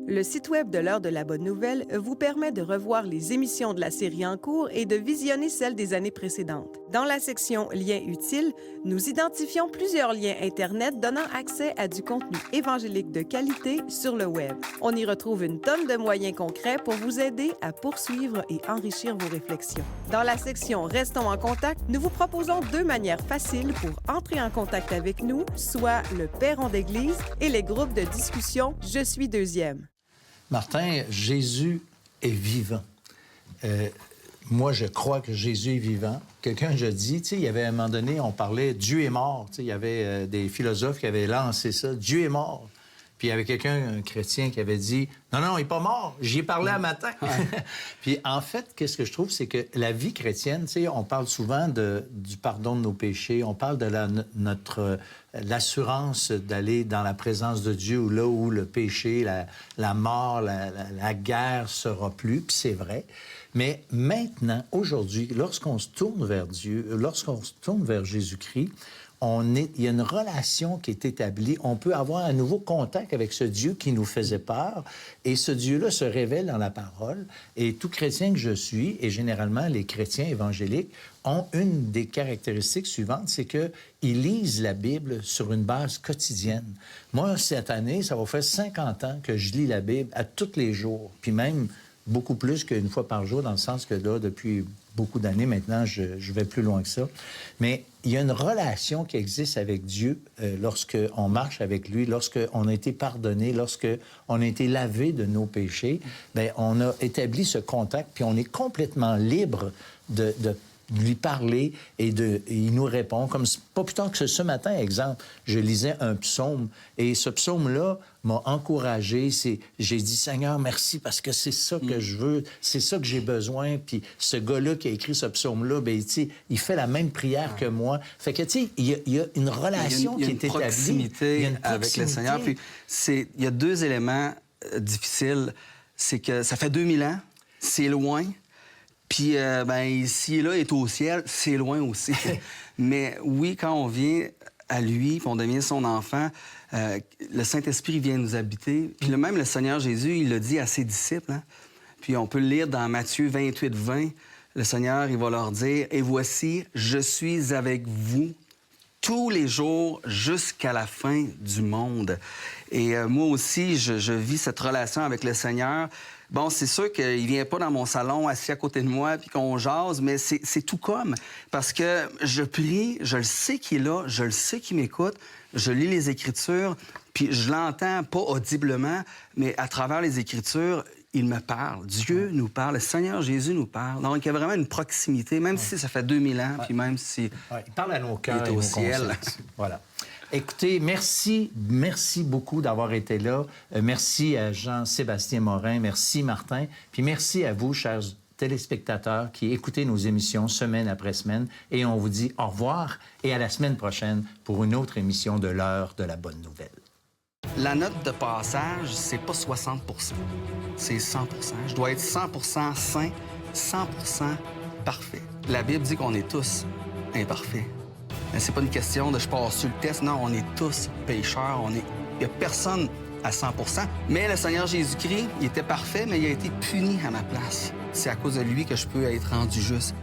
Le site web de l'Heure de la Bonne Nouvelle vous permet de revoir les émissions de la série en cours et de visionner celles des années précédentes. Dans la section Liens utiles, nous identifions plusieurs liens Internet donnant accès à du contenu évangélique de qualité sur le web. On y retrouve une tonne de moyens concrets pour vous aider à poursuivre et enrichir vos réflexions. Dans la section Restons en contact, nous vous proposons 2 manières faciles pour entrer en contact avec nous, soit le Perron d'Église et les groupes de discussion Je suis deuxième. Martin, Jésus est vivant. Moi, je crois que Jésus est vivant. Quelqu'un, je dis, tu sais, il y avait à un moment donné, on parlait Dieu est mort. Tu sais, il y avait des philosophes qui avaient lancé ça. Dieu est mort. Puis il y avait quelqu'un, un chrétien, qui avait dit non, non, il n'est pas mort. J'y ai parlé un matin. Puis en fait, qu'est-ce que je trouve, c'est que la vie chrétienne, tu sais, on parle souvent du pardon de nos péchés. On parle de l'assurance d'aller dans la présence de Dieu, là où le péché, la mort, la guerre sera plus. Puis c'est vrai. Mais maintenant, aujourd'hui, lorsqu'on se tourne vers Dieu, lorsqu'on se tourne vers Jésus-Christ, il y a une relation qui est établie. On peut avoir un nouveau contact avec ce Dieu qui nous faisait peur. Et ce Dieu-là se révèle dans la parole. Et tout chrétien que je suis, et généralement les chrétiens évangéliques, ont une des caractéristiques suivantes, c'est qu'ils lisent la Bible sur une base quotidienne. Moi, cette année, ça va faire 50 ans que je lis la Bible à tous les jours. Puis même beaucoup plus qu'une fois par jour, dans le sens que là, depuis beaucoup d'années maintenant, je vais plus loin que ça. Mais il y a une relation qui existe avec Dieu lorsqu'on marche avec lui, lorsqu'on a été pardonné, lorsqu'on a été lavé de nos péchés. Bien, on a établi ce contact, puis on est complètement libre de lui parler et il nous répond. Comme pas plus tard que ce matin, exemple, je lisais un psaume et ce psaume-là m'a encouragé. J'ai dit, Seigneur, merci parce que c'est ça que je veux, c'est ça que j'ai besoin. Puis ce gars-là qui a écrit ce psaume-là, bien, tu sais, il fait la même prière que moi. Fait que, tu sais, il y a une relation qui est établie. Il y a une proximité avec le Seigneur. Puis il y a 2 éléments difficiles. C'est que ça fait 2000 ans, c'est loin. Puis, ici et là, est au ciel, c'est loin aussi. Mais oui, quand on vient à lui, puis on devient son enfant, le Saint-Esprit vient nous habiter. Puis même le Seigneur Jésus, il l'a dit à ses disciples. Hein? Puis on peut le lire dans Matthieu 28, 20. Le Seigneur, il va leur dire « Et voici, je suis avec vous tous les jours jusqu'à la fin du monde. » Et moi aussi, je vis cette relation avec le Seigneur. Bon, c'est sûr qu'il vient pas dans mon salon, assis à côté de moi, puis qu'on jase, mais c'est tout comme. Parce que je prie, je le sais qu'il est là, je le sais qu'il m'écoute, je lis les Écritures, puis je l'entends pas audiblement, mais à travers les Écritures, il me parle. Dieu nous parle, le Seigneur Jésus nous parle. Donc, il y a vraiment une proximité, même si ça fait 2000 ans, puis même si... il parle à nos cœurs et au ciel. Voilà. Écoutez, merci beaucoup d'avoir été là. Merci à Jean-Sébastien Morin, merci Martin, puis merci à vous, chers téléspectateurs, qui écoutez nos émissions semaine après semaine. Et on vous dit au revoir et à la semaine prochaine pour une autre émission de l'Heure de la Bonne Nouvelle. La note de passage, c'est pas 60 %, c'est 100 %. Je dois être 100 % saint, 100 % parfait. La Bible dit qu'on est tous imparfaits. Mais c'est pas une question de je passe sur le test. Non, on est tous pécheurs. Il n'y a personne à 100 %. Mais le Seigneur Jésus-Christ, il était parfait, mais il a été puni à ma place. C'est à cause de lui que je peux être rendu juste.